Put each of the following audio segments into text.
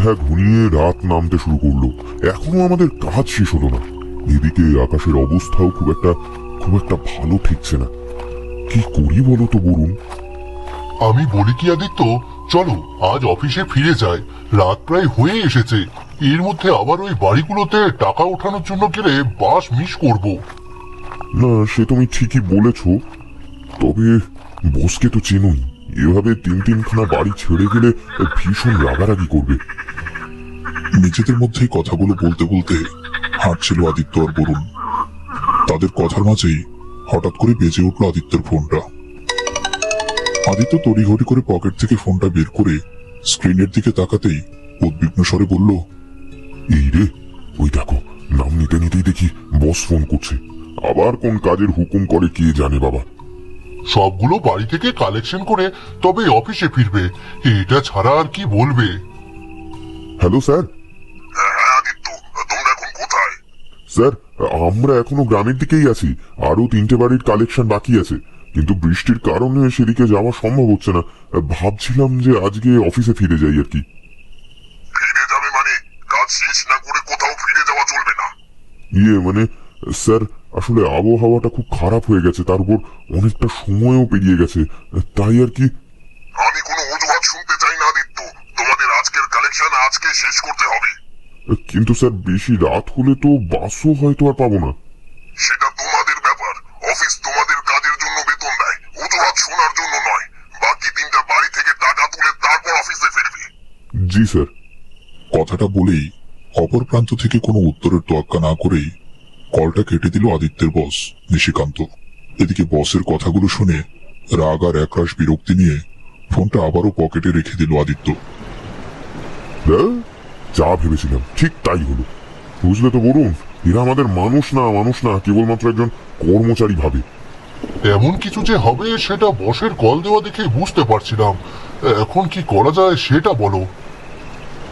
সন্ধ্যা ঘনিয়ে রাত নামতে শুরু করলো, এখনো আমাদের কাজ শেষ হলো না। এদিকে আকাশের অবস্থাও খুব একটা ভালো ঠেকছে না। কি করি বলো তো বরুণ? আমি বলি কি আদিত্য, চলো আজ অফিসে ফিরে যাই। রাত প্রায় হয়ে এসেছে। এর মধ্যে আবার ওই বাড়িগুলোতে টাকা ওঠানোর জন্য গেলে বাস মিস করব। না, সে তুমি ঠিকই বলেছ, তবে বসকে তো চেনোই, এভাবে তিনখানা বাড়ি ছেড়ে গেলে ভীষণ রাগারাগি করবে। নিজেদের মধ্যেই কথাগুলো বলতে বলতে হাঁটছিল আদিত্য আর বরুণ। তাদের কথার মাঝেই হঠাৎ করে বেজে উঠল আদিত্যের ফোনটা। আদিত্য তড়িঘড়ি করে পকেট থেকে ফোনটা বের করে স্ক্রিনের দিকে তাকাতেই উদ্বিগ্ন স্বরে বলল, এই রে, ওই দেখো, নাম নিতে নিতেই দেখি বস ফোন করছে। আবার কোন কাজের হুকুম করে কে জানে বাবা। সবগুলো বাড়ি থেকে কালেকশন করে তবে অফিসে ফিরবে, এটা ছাড়া আর কি বলবে। Hello sir. হ্যাঁ আদিত্য, তোমরা এখন কোথায়? স্যার, আমরা এখনো গ্রামের দিকেই আছি। আরো 3টে বাড়ির কালেকশন বাকি আছে, কিন্তু বৃষ্টির কারণে সেদিকে যাওয়া সম্ভব হচ্ছে না। ভাবছিলাম যে আজকে অফিসে ফিরে যাই আর কি। ফিরে যাবে মানে? কাজ শেষ না করে কোথাও ফিরে যাওয়া চলবে না। মানে স্যার, আসলে আবহাওয়াটা খুব খারাপ হয়ে গেছে, তার উপর অনেকটা সময়ও পেরিয়ে গেছে, তাই আর কি। আমি কোনো অজুহাত শুনতে চাই না আদিত্য, তোমাদের আজকের কালেকশন আজকে শেষ করতে হবে। কিন্তু স্যার, বেশি রাত হলে তো বাসও হয়তো আর পাবো না। সেটা তোমাদের ব্যাপার। অফিস তোমাদের কাজের জন্য বেতন দেয়, অজুহাত শোনার জন্য নয়। বাকি 3টা বাড়ি থেকে টাকা তুলে তারপর অফিসে ফিরবে। জি স্যার। কথাটা বলেই অপর প্রান্ত থেকে কোনো উত্তরের তোয়াক্কা না করেই কলটা কেটে দিল আদিত্যের বস নিশিকান্ত। এদিকে বসের কথাগুলো শুনে রাগ আর একরাশ বিরক্তি নিয়ে ফোনটা আবারও পকেটে রেখে দিল আদিত্য। যা ভেবেছিলাম ঠিক তাই হলো। বুঝলে তো বলুন, এরা আমাদের মানুষ না, কেবলমাত্র একজন কর্মচারী ভাবে। এমন কিছু যে হবে সেটা বসের কল দেওয়া দেখে বুঝতে পারছিলাম। এখন কি করা যায় সেটা বলো।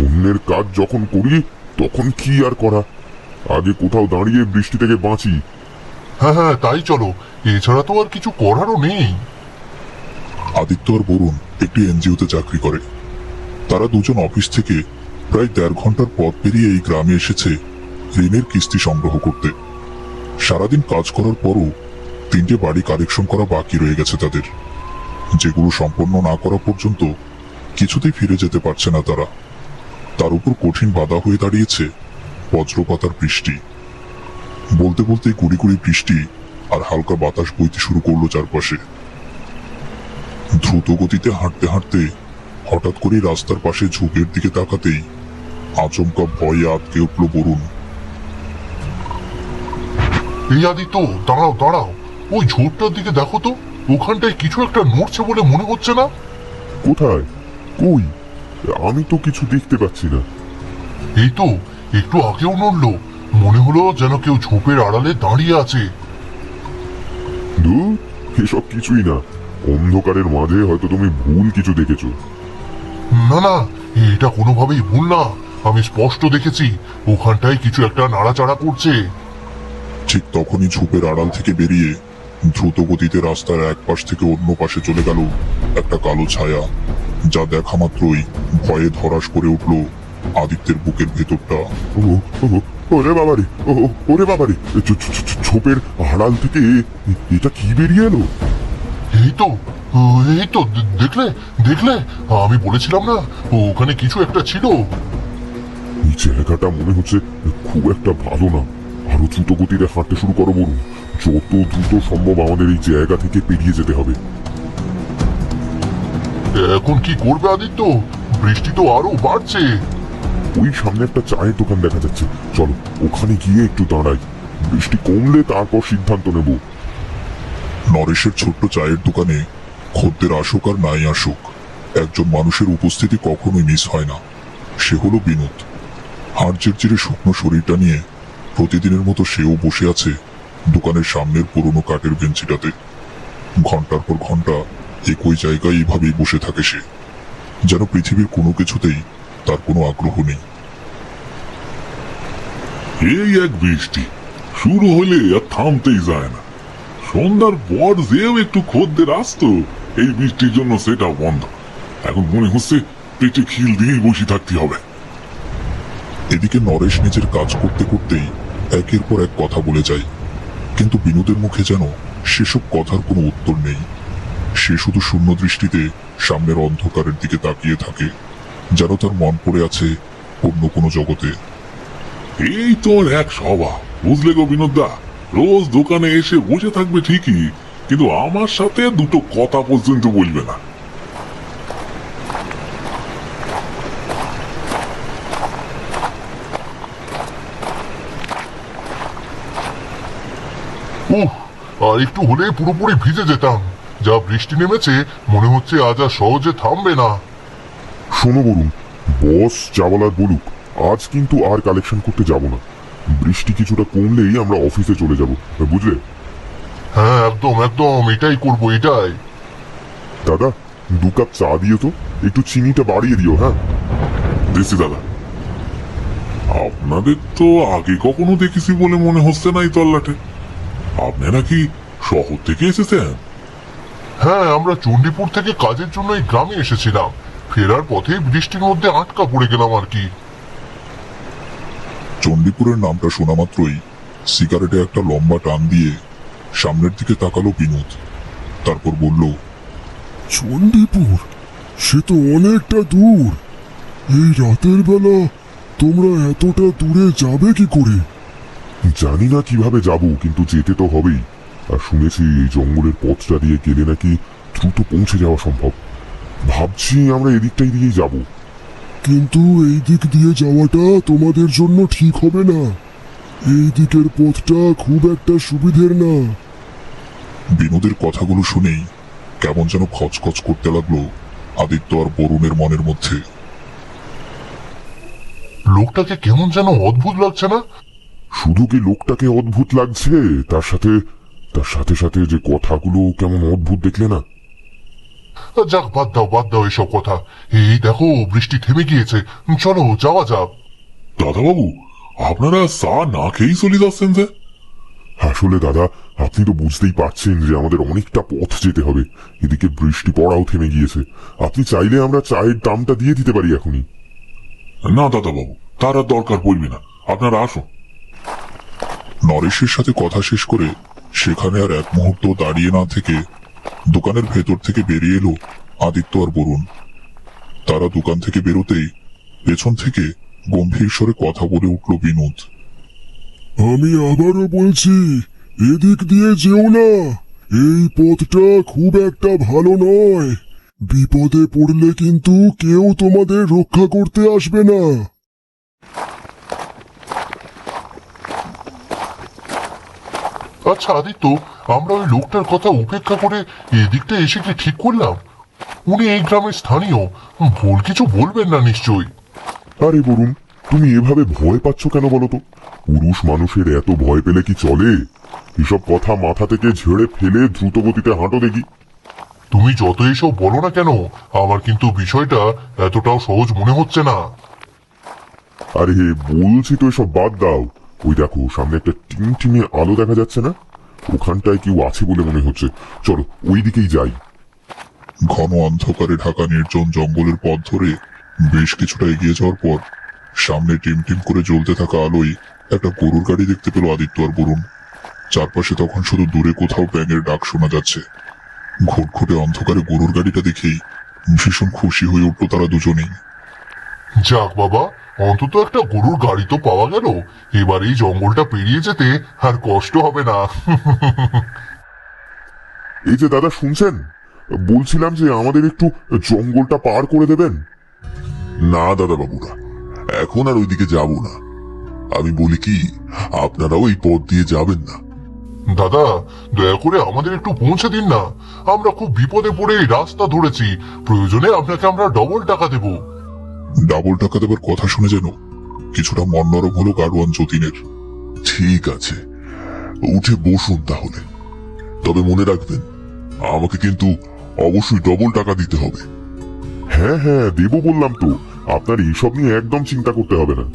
অন্যের কাজ যখন করি তখন কি আর করা, আগে কোথাও দাঁড়িয়ে বৃষ্টি থেকে বাঁচি। হ্যাঁ হ্যাঁ, তাই চলো, এছাড়া তো আর কিছু করারও নেই। আদিত্য আর বরুণ একটি এনজিওতে চাকরি করে। তারা দুজন অফিস থেকে প্রায় 1.5 ঘন্টার পথ পেরিয়ে এই গ্রামে এসেছে ঋণের কিস্তি সংগ্রহ করতে। সারাদিন কাজ করার পরও 3টে বাড়ি কালেকশন করা বাকি রয়ে গেছে তাদের, যেগুলো সম্পন্ন না করা পর্যন্ত কিছুতেই ফিরে যেতে পারছে না তারা। তার উপর কঠিন বাধা হয়ে দাঁড়িয়েছে বজ্রপাতার বৃষ্টি। বলতে বলতে গুড়ি গুড়ি বৃষ্টি আর হালকা বাতাস বইতে শুরু করলো চারপাশে। দ্রুত গতিতে হাঁটতে হাঁটতে হঠাৎ করে রাস্তার পাশে ঝোপের দিকে তাকাতেই আচমকা ভয়ে আটকে উঠল বরুণ। এই আদিত্য, দাঁড়াও দাঁড়াও, ওই ঝোপটার দিকে দেখো তো, ওখানটায় কিছু একটা নড়ছে বলে মনে হচ্ছে না? কোথায়? কই? আমি তো কিছু দেখতে পাচ্ছি না। এই তো একটু আগেও নড়লো, মনে হলো যেন কেউ ঝোপের আড়ালে দাঁড়িয়ে আছে। ধুর, এসব কিছুই না, অন্ধকারের মাঝে হয়তো তুমি ভুল কিছু দেখেছো। না না, এটা কোনোভাবেই ভুল না, আমি স্পষ্ট দেখেছি ওখানটায় কিছু একটা নাড়াচাড়া করছে। ঠিক তখনই ঝোপের আড়াল থেকে বেরিয়ে দ্রুত গতিতে রাস্তার এক পাশ থেকে অন্য পাশে চলে গেল একটা কালো ছায়া, যা দেখা মাত্রই ভয়ে ধরাস করে উঠল আদিত্যের বুকের ভেতরটা। ও, ও, ওরে বাবারে, ওরে বাবারে, ঝোপের আড়াল থেকে এটা কি বেরিয়ে এলো? এই তো, এই তো, দেখলে দেখলে, আমি বলেছিলাম না ওখানে কিছু একটা ছিল। এই জায়গাটা মনে হচ্ছে খুব একটা ভালো না। আরো দ্রুত গতিতে হাঁটতে শুরু করো বলুন, যত দ্রুত সম্ভব আমাদের এই জায়গা থেকে পেরিয়ে যেতে হবে। এখন কি করবে আদিত্য? বৃষ্টি তো আরো বাড়ছে। ওই সামনে একটা চায়ের দোকান দেখা যাচ্ছে, চলো ওখানে গিয়ে একটু দাঁড়াই, বৃষ্টি কমলে তারপর সিদ্ধান্ত নেব। নরেশের ছোট্ট চায়ের দোকানে খদ্দের আসুক আর নাই আসুক, একজন মানুষের উপস্থিতি কখনোই মিস হয় না। সে হলো বিনোদ। হাড় চিরচিরে শুকনো শরীরটা নিয়ে প্রতিদিনের মতো সেও বসে আছে দোকানের সামনের পুরনো কাঠের বেঞ্চিটাতে। ঘন্টার পর ঘন্টা একই জায়গায় এইভাবেই বসে থাকে সে, যেন পৃথিবীর কোনো কিছুতেই তার কোনো আগ্রহ নেই। এই এক বৃষ্টি শুরু হলে আর থামতেই যায় না। সন্ধ্যার পর যেও একটু খদ্দের আসতো, এই বৃষ্টির জন্য সেটা বন্ধ। এখন মনে হচ্ছে পেটে খিল দিয়েই বসে থাকতে হবে। এদিকে নরেশ নিজের কাজ করতে করতেই একের পর এক কথা বলে যায়, কিন্তু বিনোদের মুখে যেন সেসব কথার কোনো উত্তর নেই। সে শুধু শূন্য দৃষ্টিতে সামনের অন্ধকারের দিকে তাকিয়ে থাকে, যেন তার মন পড়ে আছে অন্য কোনো জগতে। এই তোর এক স্বভাব, বুঝলে গো বিনোদদা। রোজ দোকানে এসে বসে থাকবে ঠিকই, কিন্তু আমার সাথে দুটো কথা পর্যন্ত বলবে না। উহ, আর একটু হলে পুরোপুরি ভিজে যেতাম। যা বৃষ্টি নেমেছে, মনে হচ্ছে আজ আর সহজে থামবে না। শোনো বলুন, বস যা বলার বলুক, আজ কিন্তু আর কালেকশন করতে যাব না। বৃষ্টি কিছুটা কমলেই আমরা অফিসে চলে যাব, বুঝলে? হ্যাঁ, একদম একদম, এটাই করবো, এটাই। দাদা, 2 কাপ চা দিও তো, একটু চিনিটা বাড়িয়ে দিও। হ্যাঁ, দেখছি দাদা, আপনাদের তো আগে কখনো দেখেছি বলে মনে হচ্ছে না এই তল্লাটে। আপনারা কি শহর থেকে এসেছেন? হ্যাঁ, আমরা চণ্ডীপুর থেকে কাজের জন্য এই গ্রামে এসেছিলাম। ফেরার পথে বৃষ্টির মধ্যে আটকা পড়ে গেলাম আর কি। চণ্ডীপুরের নামটা শোনা মাত্রই সিগারেটে একটা লম্বা টান দিয়ে সামনের দিকে তাকালো বিনোদ। তারপর বলল, চণ্ডীপুর? সে তো অনেকটা দূর। এই রাতের বেলা তোমরা এতটা দূরে যাবে কি করে? জানি না কিভাবে যাব, কিন্তু যেতে তো হবেই। আর শুনেছি এই জঙ্গলের পথটা দিয়ে গেলে নাকি দ্রুত পৌঁছে যাওয়া সম্ভব। ভাবছি আমরা এদিকটাই দিয়েই যাব। কিন্তু এই দিক দিয়ে যাওয়াটা তোমাদের জন্য ঠিক হবে না। এই দিকের পথটা খুব একটা সুবিধের না। বিনোদের কথাগুলো শুনেই কেমন যেন খচখচ করতে লাগলো আদিত্য আর বরুণের মনের মধ্যে। লোকটাকে কেমন যেন অদ্ভুত লাগছে না? শুধু কি লোকটাকে অদ্ভুত লাগছে, তার সাথে সাথে যে কথাগুলো কেমন অদ্ভুত, দেখলে না? যাক, বাদ দাও এসব কথা। এই দেখো, বৃষ্টি থেমে গিয়েছে। চলো যাওয়া যাক। দাদাবাবু, আপনারা চা না খেয়েই চলে যাচ্ছেন যে? আসলে দাদা, আপনি তো বুঝতেই পারছেন যে আমাদের অনেকটা পথ যেতে হবে। এদিকে বৃষ্টি পড়াও থেমে গিয়েছে। আপনি চাইলে আমরা চায়ের দামটা দিয়ে দিতে পারি এখনই। না দাদাবাবু, তার আর দরকার পড়বে না, আপনারা আসুন। নরেশের সাথে কথা শেষ করে সেখানে আর এক মুহূর্ত দাঁড়িয়ে না থেকে দোকানের ভেতর থেকে বেরিয়ে এলো আদিত্য আর বরুণ। তারা দোকান থেকে বেরোতেই পেছন থেকে গম্ভীর স্বরে কথা বলে উঠল বিনোদ। আমি আবারও বলছি, এদিক দিয়ে যেও না। এই পথটা খুব একটা ভালো নয়। বিপদে পড়লে কিন্তু কেউ তোমাদের রক্ষা করতে আসবে না। আচ্ছা আদিত্য, আমরা ওই লোকটার কথা উপেক্ষা করে এদিকটা এসে কি ঠিক করলাম? উনি এই গ্রামের স্থানীয়, ভুল কিছু বলবেন না নিশ্চয়ই। আরে বরুণ, তুমি এভাবে ভয় পাচ্ছ কেন বলো তো? পুরুষ মানুষের এত ভয় পেলে কি চলে? এসব কথা মাথা থেকে ঝেড়ে ফেলে দ্রুত গতিতে হাঁটো দেখি। তুমি যত এসব বলো না কেন, আমার কিন্তু বিষয়টা এতটাও সহজ মনে হচ্ছে না। আরে বলছি তো, এসব বাদ দাও। ওই দেখো, সামনে একটা টিমটিমে আলো দেখা যাচ্ছে না? ওখানটায় কেউ আছে বলে মনে হচ্ছে। চলো ওই দিকেই যাই। ঘন অন্ধকারে ঢাকা নির্জন জঙ্গলের পথ ধরে বেশ কিছুটা এগিয়ে যাওয়ার পর সামনে টিম করে জ্বলতে থাকা আলোয় একটা গরুর গাড়ি দেখতে পেল আদিত্য আর বরুণ। চারপাশে তখন শুধু দূরে কোথাও ব্যাঙের ডাক শোনা যাচ্ছে। ঘুটঘুটে অন্ধকারে গরুর গাড়িটা দেখেই ভীষণ খুশি হয়ে উঠল তারা দুজনেই। যাক বাবা, অন্তত একটা গরুর গাড়ি তো পাওয়া গেল। এবার এই জঙ্গলটা পেরিয়ে যেতে আর কষ্ট হবে না। এই যে দাদা, শুনছেন? বলছিলাম যে আমাদের একটু জঙ্গলটা পার করে দেবেন। না দাদা বাবুরা, এখন আর ওইদিকে যাব না। আমি বলি কি, আপনারাও এই পথ দিয়ে যাবেন না। দাদা, দয়া করে আমাদের একটু পৌঁছে দিন না। আমরা খুব বিপদে পড়ে এই রাস্তা ধরেছি। প্রয়োজনে আপনাকে আমরা ডবল টাকা দেব। ডাবল টাকা দেবার কথা শুনে যেন কিছুটা মন নরম হলো গাড়োয়ান যতীনের। ঠিক আছে, উঠে বসুন তাহলে। তবে মনে রাখবেন, আমাকে কিন্তু অবশ্যই ডবল টাকা দিতে হবে। হ্যাঁ হ্যাঁ, দেবো বললাম তো। আপনার এইসব নিয়ে একদম চিন্তা করতে হবে না।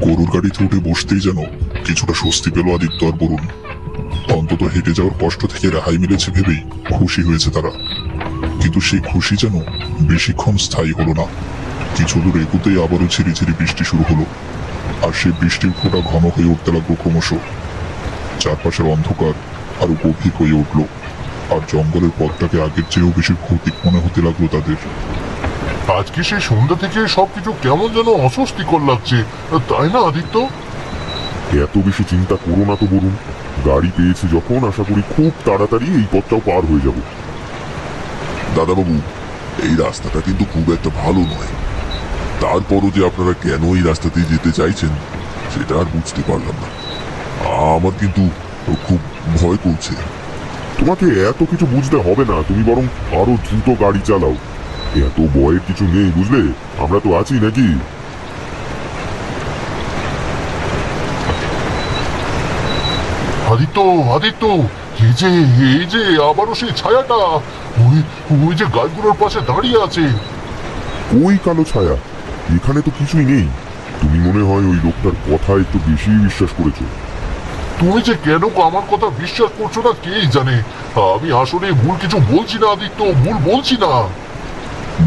গরুর গাড়িতে উঠে বসতেই যেন কিছুটা স্বস্তি পেল আদিত্য আর বরুণ। অন্তত হেঁটে যাওয়ার কষ্ট থেকে রেহাই মিলেছে ভেবেই খুশি হয়েছে তারা। কিন্তু সেই খুশি যেন বেশিক্ষণ স্থায়ী হলো না। কিছু দূর এগুতেই আবারও ঝিরিঝিরি বৃষ্টি শুরু হলো, আর সেই বৃষ্টির ফোঁটা ঘন হয়ে উঠতে লাগলো ক্রমশ। চারপাশের অন্ধকার আরো গভীর হয়ে উঠল, আর জঙ্গলের পথটাকে আগের চেয়েও বেশি ভৌতিক মনে হতে লাগলো তাদের। আজকে সেই সন্ধ্যা থেকে সবকিছু কেমন যেন অস্বস্তিকর লাগছে, তাই না আদিত্য? এত বেশি চিন্তা করো না তো বলুন। গাড়ি পেয়েছি যখন, আশা করি খুব তাড়াতাড়ি এই পথটাও পার হয়ে যাব। দাদাবাবু, এই রাস্তাটা কিন্তু খুব একটা ভালো নয়। তারপরও যে আপনারা কেন এই রাস্তা দিয়ে যেতে চাইছেন সেটা আর বুঝতে পারলাম না। আমার কিন্তু খুব ভয় করছে। তোমাকে এত কিছু বুঝতে হবে না, তুমি বরং আরো দ্রুত গাড়ি চালাও। এত ভয়ের কিছু নেই, বুঝলে? আমরা তো আছি নাকি? আদিত্য, আদিত্য, এই যে আবারও সেই ছায়াটা, ওই ওই যে গাছগুলোর পাশে দাঁড়িয়ে আছে। ওই কালো ছায়া, এখানে তো কিছুই নেই। তুমি মনে হয় ওই লোকটার কথা একটু বেশি বিশ্বাস করেছো। তুমি যে কেন আমার কথা বিশ্বাস করছো না কে জানে। আমি আসলে ভুল কিছু বলছি না আদিত্য, ভুল বলছি না।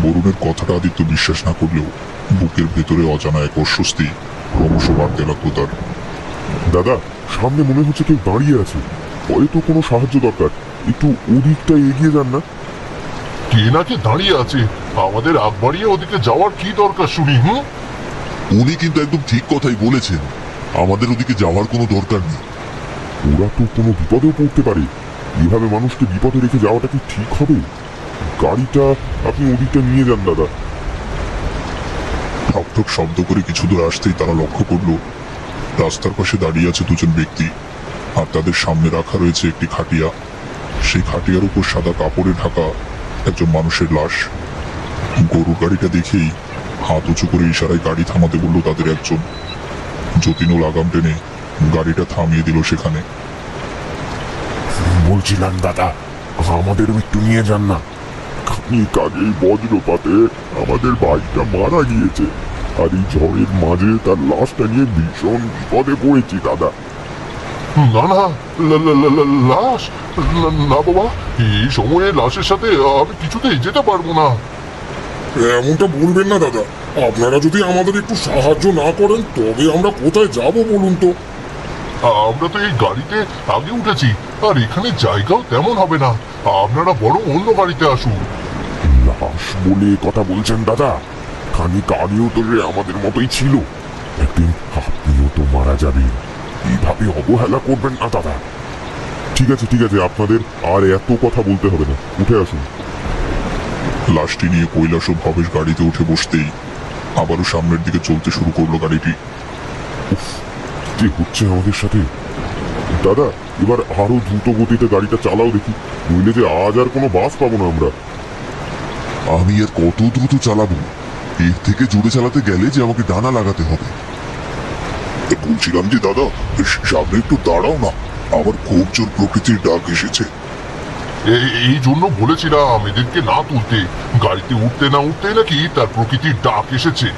বরুণের কথাটা আদিত্য বিশ্বাস না করলেও বুকের ভেতরে অজানা এক অস্বস্তি ক্রমশ বাড়তে লাগলো তার। দাদা, সামনে মনে হচ্ছে কেউ দাঁড়িয়ে আছে। হয়তো কোনো সাহায্য দরকার। একটু ওদিকটা এগিয়ে যান না? কে নাকি দাঁড়িয়ে আছে? আমাদের আগ বাড়িয়ে ওদিকে যাওয়ার কি দরকার শুনি? উনি কিন্তু একদম ঠিক কথাই বলেছেন, আমাদের ওদিকে যাওয়ার কোনো দরকার নেই। ওরা তো কোনো বিপদেও পড়তে পারে। এভাবে মানুষকে বিপদে রেখে যাওয়াটা কি ঠিক হবে? গাড়িটা আপনি ওদিকটা নিয়ে যান দাদা। ঠক ঠক শব্দ করে কিছু দূর আসতেই তারা লক্ষ্য করলো রাস্তার পাশে দাঁড়িয়ে আছে দুজন ব্যক্তি, আর তাদের সামনে রাখা রয়েছে একটি খাটিয়া। সেই খাটিয়ার উপর সাদা কাপড়ে ঢাকা একজন মানুষের লাশ। গরুর গাড়িটা দেখেই হাত উঁচু করে ইশারায় গাড়ি থামাতে বলল তাদের একজন। যতীনও লাগাম টেনে গাড়িটা থামিয়ে দিল সেখানে। বলছিলাম দাদা, আমাদেরও একটু নিয়ে যান না। খানিক আগেই বজ্রপাতে আমাদের বাইকটা মারা গিয়েছে, আর এই ঝড়ের মাঝে তার লাশটা নিয়ে ভীষণ বিপদে পড়েছি দাদা। না না, লাশ না বাবা, এই সময়ে লাশের সাথে আমি কিছুতেই যেতে পারবো না। এমনটা বলবেন না দাদা। আপনারা যদি আমাদের একটু সাহায্য না করেন তবে আমরা কোথায় যাব বলুন তো? আমরা তো এই গাড়িতে আগে উঠেছি, আর এখানে জায়গাও তেমন হবে না। আপনারা বরং অন্য গাড়িতে আসুন। লাশ বলে কথা বলছেন দাদা? খানিক আগেও তো সে আমাদের মতোই ছিল। একদিন আপনিও তো মারা যাবেন। এইভাবে অবহেলা করবেন না দাদা। ঠিক আছে ঠিক আছে, আপনাদের আর এত কথা বলতে হবে না, উঠে আসুন। লাশটি নিয়ে কৈলাস ও ভবেশ গাড়িতে উঠে বসতেই আবারও সামনের দিকে চলতে শুরু করলো গাড়িটি। যে হচ্ছে আমাদের সাথে। দাদা, এবার আরো দ্রুত গতিতে গাড়িটা চালাও দেখি, নইলে যে আজ আর কোনো বাস পাবো না আমরা। আমি আর কত দ্রুত চালাবো? এর থেকে জোরে চালাতে গেলে যে আমাকে ডানা লাগাতে হবে। বলছিলাম যে দাদা, সামনে একটু দাঁড়াও না, আমার খুব জোর প্রকৃতির ডাক এসেছে। এই জন্য বলেছিলাম এদেরকে না তুলতে। গাড়িতে উঠতে না উঠতেই নাকি তার প্রকৃতির ডাক এসেছে।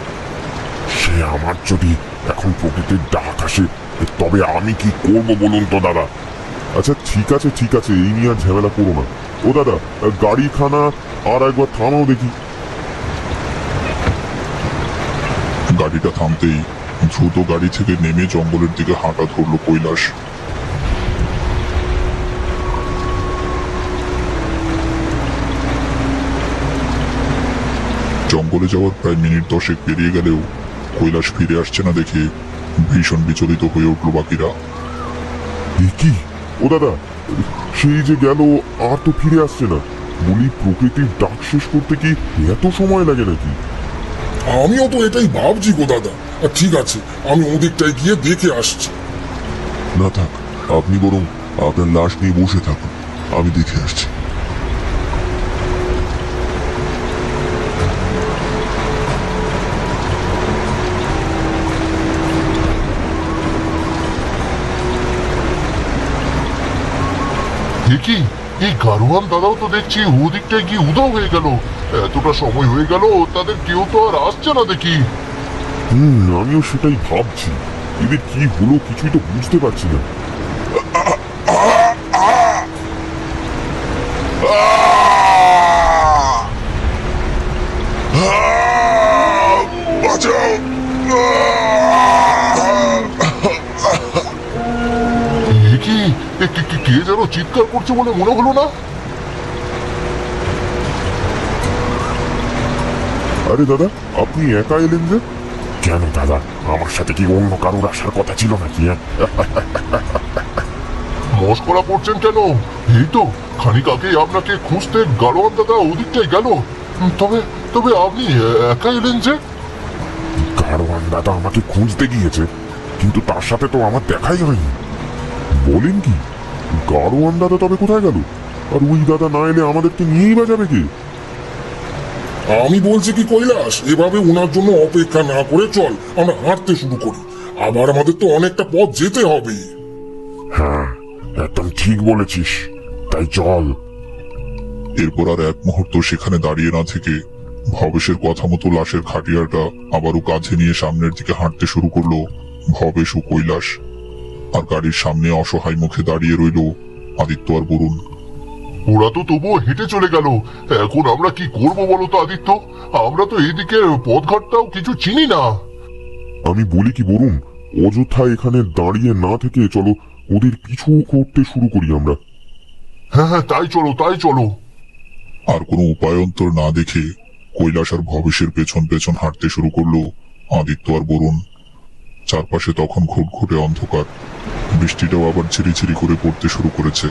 সে আমার যদি এখন প্রকৃতির ডাক আসে, তবে আমি কি করব বলুন তো দাদা? আচ্ছা ঠিক আছে ঠিক আছে, এই নিয়ে আর ঝামেলা করো না। ও দাদা, গাড়িখানা আর একবার থামাও দেখি। গাড়িটা থামতেই দ্রুত গাড়ি থেকে নেমে জঙ্গলের দিকে হাঁটা ধরলো কৈলাস। জঙ্গলে যাওয়ার প্রায় মিনিট 10 পেরিয়ে গেলেও কৈলাস ফিরে আসছে না দেখে ভীষণ বিচলিত হয়ে উঠল বাকিরা। কি ও দাদা, সেই যে গেল আর তো ফিরে আসছে না। বলি, প্রকৃতির ডাক শেষ করতে কি এত সময় লাগে নাকি? আমিও তো এটাই ভাবছি গো দাদা। ঠিক আছে, আমি ওদিকটায় গিয়ে দেখে আসছি। না থাক, আপনি বরং আপনার লাশ নিয়ে বসে থাকুন, আমি দেখে আসছি। দেখি, এই গারোয়ান দাদাও তো দেখছি ওদিকটায় গিয়ে উধাও হয়ে গেল। এতটা সময় হয়ে গেল, তাদের কেউ তো আর আসছে না দেখি। আমিও সেটাই ভাবছি। এদের কি হলো কিছুই তো বুঝতে পারছি না। চিৎকার করছে বলে মনে হলো না? আরে দাদা, আপনি একা এলেন যে? কেন দাদা, আমার সাথে কি অন্য কারোর আসার কথা ছিল নাকি? মস্করা করছেন কেন? এই তো খানিক আগে আপনাকে খুঁজতে গাড়োয়ান দাদা ওদিকটাই গেল। তবে তবে আপনি একা এলেন যে? গাড়োয়ান দাদা আমাকে খুঁজতে গিয়েছে, কিন্তু তার সাথে তো আমার দেখাই হয়নি। বলেন কি? গাড়োয়ান দাদা তবে কোথায় গেল? আর ওই দাদা না এলে আমাদেরকে নিয়েই বা যাবে কে? আমি বলছি কি কৈলাস, এভাবে ওনার জন্য অপেক্ষা না করে চল আমরা হাঁটতে শুরু করি। আবার আমাদের তো অনেকটা পথ যেতে হবে। হ্যাঁ, একদম ঠিক বলেছিস, তাই চল। এরপর আর এক মুহূর্ত সেখানে দাঁড়িয়ে না থেকে ভবেশের কথা মতো লাশের খাটিয়াটা আবারও কাঁধে নিয়ে সামনের দিকে হাঁটতে শুরু করলো ভবেশ ও কৈলাস। আর গাড়ির সামনে অসহায় মুখে দাঁড়িয়ে রইল আদিত্য আর বরুণ। ওরা তো তবুও হেঁটে চলে গেল, এখন আমরা কি করব বলো তো আদিত্য? আমরা তো এদিকে পথঘাটটাও কিছু চিনি না। আমি বলি কি বরুণ, অযথা এখানে দাঁড়িয়ে না থেকে চলো ওদের পিছু করতে শুরু করি আমরা। হ্যাঁ হ্যাঁ, তাই চলো তাই চলো। আর কোনো উপায়ন্তর না দেখে কৈলাস আর ভবেশের পেছন পেছন হাঁটতে শুরু করলো আদিত্য আর বরুণ। চারপাশে তখন ঘুটঘুটে অন্ধকার, বৃষ্টিটাও আবার ঝিরিঝিরি করে পড়তে শুরু করেছে।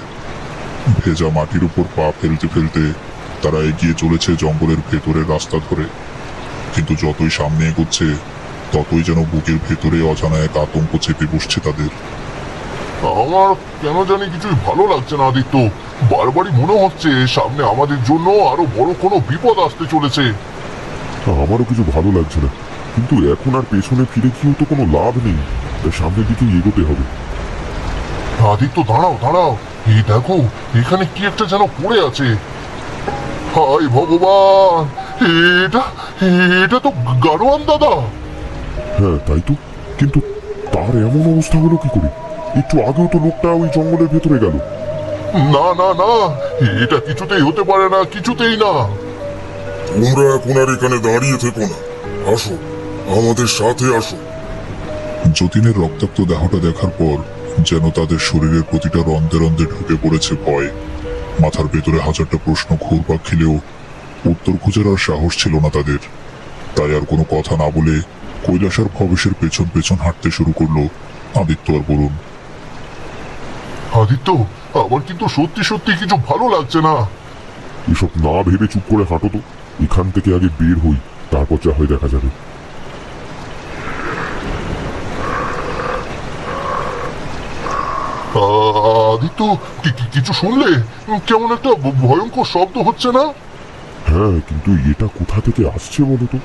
ভেজা মাটির উপর পা ফেলতে ফেলতে তারা এগিয়ে চলেছে জঙ্গলের ভেতরের রাস্তা ধরে। কিন্তু যতই সামনে এগোচ্ছে ততই যেন বুকের ভেতরে অজানা এক আতঙ্ক চেপে বসছে তাদের। আমার কেন জানি কিছুই ভালো লাগছে না আদিত্য। বারবারই মনে হচ্ছে সামনে আমাদের জন্য আরো বড় কোনো বিপদ আসতে চলেছে। আমারও কিছু ভালো লাগছে না, কিন্তু এখন আর পেছনে ফিরে গিয়েও তো কোনো লাভ নেই, তাই সামনের দিকে এগোতে হবে। আদিত্য দাঁড়াও দাঁড়াও, এই দেখো এখানে কি একটা যেন পড়ে আছে। হায় ভগবান, এটা এটা তো গাড়োয়ান দাদা। হ্যাঁ তাই তো, কিন্তু তার এমন অবস্থা হলো কি করে? একটু আগেও তো লোকটা ওই জঙ্গলের ভেতরে গেল। না না না, এটা কিছুতেই হতে পারে না, কিছুতেই না। তোমরা এখন আর এখানে দাঁড়িয়ে থেকো না, আসো আমাদের সাথে আসো। যতীনের রক্তাক্ত দেহটা দেখার পর যেন তাদের শরীরের প্রতিটা রন্ধে রন্ধে ঢুকে পড়েছে ভয়। মাথার ভেতরে হাজারটা প্রশ্ন ঘুরপাক খেলেও উত্তর খোঁজার আর সাহস ছিল না তাদের। তাই আর কোনো কথা না বলে কৈলাস আর ভবেশের পেছন পেছন হাঁটতে শুরু করলো আদিত্য আর বরুণ। আদিত্য, আমার কিন্তু সত্যি সত্যি কিছু ভালো লাগছে না। এসব না ভেবে চুপ করে হাঁটো তো, এখান থেকে আগে বের হই, তারপর যা হয় দেখা যাবে। আদিত্য, কিছু শুনলে? কেমন একটা ভয়ঙ্কর শব্দ হচ্ছে না? হ্যাঁ, কিন্তু এটা কোথা থেকে আসছে বলো তো?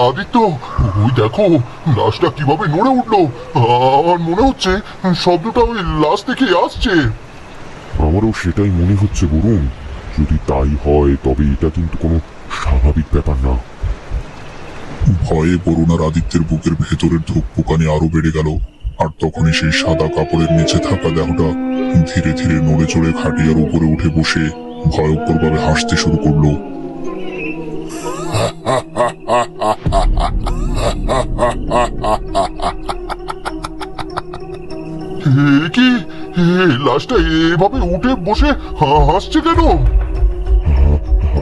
আদিত্য, ওই দেখো লাশটা কিভাবে নড়ে উঠলো। আমার মনে হচ্ছে শব্দটা ওই লাশ থেকেই আসছে। আমারও সেটাই মনে হচ্ছে বরুণ। যদি তাই হয় তবে এটা কিন্তু কোনো স্বাভাবিক ব্যাপার না। ভয়ে বরুণ আর আদিত্যের বুকের ভেতরের ধুকপুকানি আরো বেড়ে গেল। আর তখনই সেই সাদা কাপড়ের নিচে থাকা দেহটা ধীরে ধীরে নড়ে চড়ে খাটিয়ার উপরে উঠে বসে ভয়ঙ্কর ভাবে হাসতে শুরু করলো। কি লাশটা এভাবে উঠে বসে হাসছে কেন?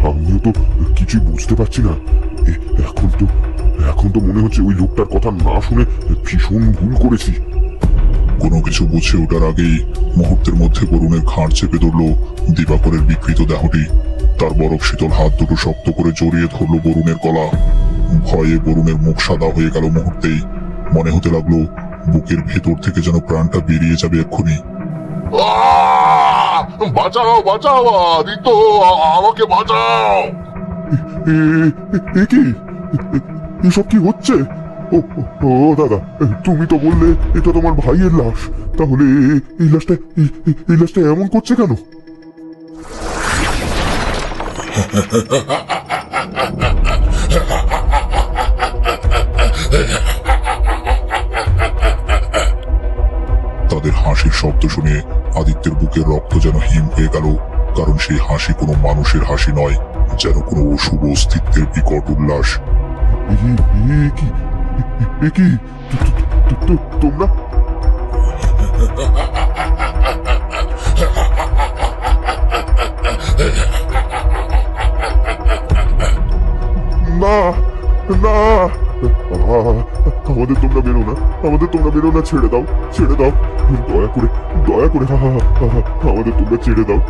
আমিও তো কিছুই বুঝতে পারছি না। এখন তো মনে হচ্ছে ওই লোকটার কথা না শুনে ভীষণ ভুল করেছি। কোনো কিছু বুঝে ওঠার আগেই মুহূর্তের মধ্যে বরুণের ঘাড় চেপে ধরলো দিবাকরের বিকৃত দেহটি। তার বরফ শীতল হাত দুটো শক্ত করে জড়িয়ে ধরলো বরুণের গলা। ভয়ে বরুণের মুখ সাদা হয়ে গেল মুহূর্তেই। মনে হতে লাগলো বুকের ভেতর থেকে যেন প্রাণটা বেরিয়ে যাবে এক্ষুনি। বাঁচাও বাঁচাও আদিত্য, আমাকে বাঁচাও। কি এসব কি হচ্ছে? ও ও দাদা, তুমি তো বললে এটা তোমার ভাইয়ের লাশ, তাহলে এই লাশটা এমন করছে কেন? তাদের হাসির শব্দ শুনে আদিত্যের বুকের রক্ত যেন হিম হয়ে গেল। কারণ সেই হাসি কোনো মানুষের হাসি নয়, যেন কোনো অশুভ অস্তিত্বের বিকট উল্লাস। তোমরা না না আমাদের তোমরা বেরো না, আমাদের তোমরা বেরো না, ছেড়ে দাও, ছেড়ে দাও, দয়া করে, দয়া করে আমাদের তোমরা ছেড়ে দাও।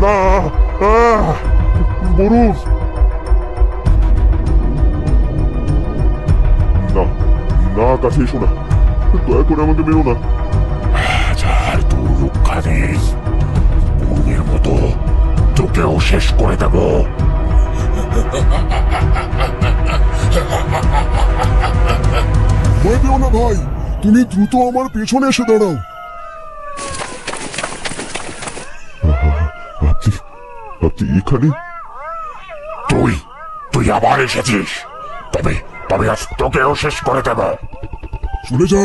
না বরুণ, না না, কাছে এসো না, দয়া করে আমাকে বেরো না। আর তোর রক্ষা নেই, পূর্বের মতো তোকেও শেষ করে দেব। ভয় পেও না ভাই, তুমি দ্রুত আমার পেছনে এসে দাঁড়াও। আপনি আপনি এখানে? তুই তুই আবার এসেছিস, তবে তবে আজ তোকেও শেষ করে দেব। চলে যা,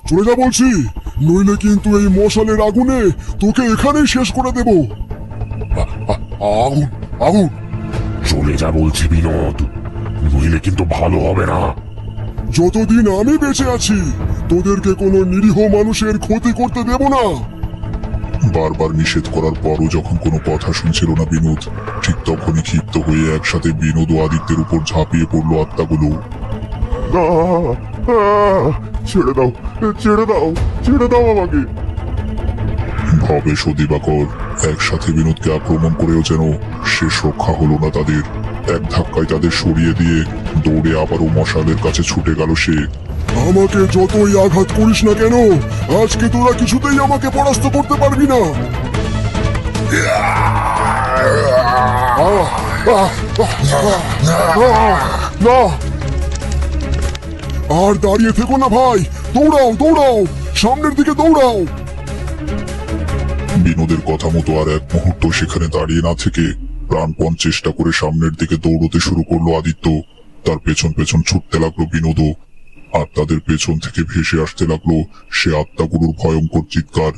চলে যা বলছি, নইলে কিন্তু এই মশালের আগুনে তোকে এখানেই শেষ করে দেব। আগুন, আগুন! চলে যা বলছি বিনোদ, নইলে কিন্তু ভালো হবে না। যতদিন আমি বেঁচে আছি তোদেরকে কোনো নিরীহ মানুষের ক্ষতি করতে দেব না। বারবার নিষেধ করার পরও যখন কোনো কথা শুনছিল না বিনোদ, ঠিক তখনই ক্ষিপ্ত হয়ে একসাথে বিনোদ ও আদিত্যের উপর ঝাঁপিয়ে পড়লো আত্মাগুলো। না, ছেড়ে দাও, ছেড়ে দাও, ছেড়ে দাও আমাকে। ভবেশ ও দিবাকর একসাথে বিনোদকে আক্রমণ করেও যেন শেষ রক্ষা হলো না তাদের। এক ধাক্কায় তাদের সরিয়ে দিয়ে দৌড়ে আবারও মশালের কাছে ছুটে গেল সে। আমাকে যতই আঘাত করিস না কেন, আজকে তোরা কিছুতেই আমাকে পরাস্ত করতে পারবি না। না, আর দাঁড়িয়ে থেকো না ভাই, দৌড়াও দৌড়াও, সামনের দিকে দৌড়াও। বিনোদের কথা মতো আর এক মুহূর্ত সেখানে দাঁড়িয়ে না থেকে প্রাণপণ চেষ্টা করে সামনের দিকে দৌড়তে শুরু করলো আদিত্য। তার পেছন পেছন ছুটতে লাগলো বিনোদও। আর তাদের পেছন থেকে ভেসে আসতে লাগলো সে আত্মাগুলোর ভয়ঙ্কর চিৎকার।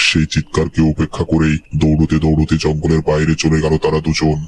সেই চিৎকারকে উপেক্ষা করেই দৌড়তে দৌড়তে জঙ্গলের বাইরে চলে গেল তারা দুজন।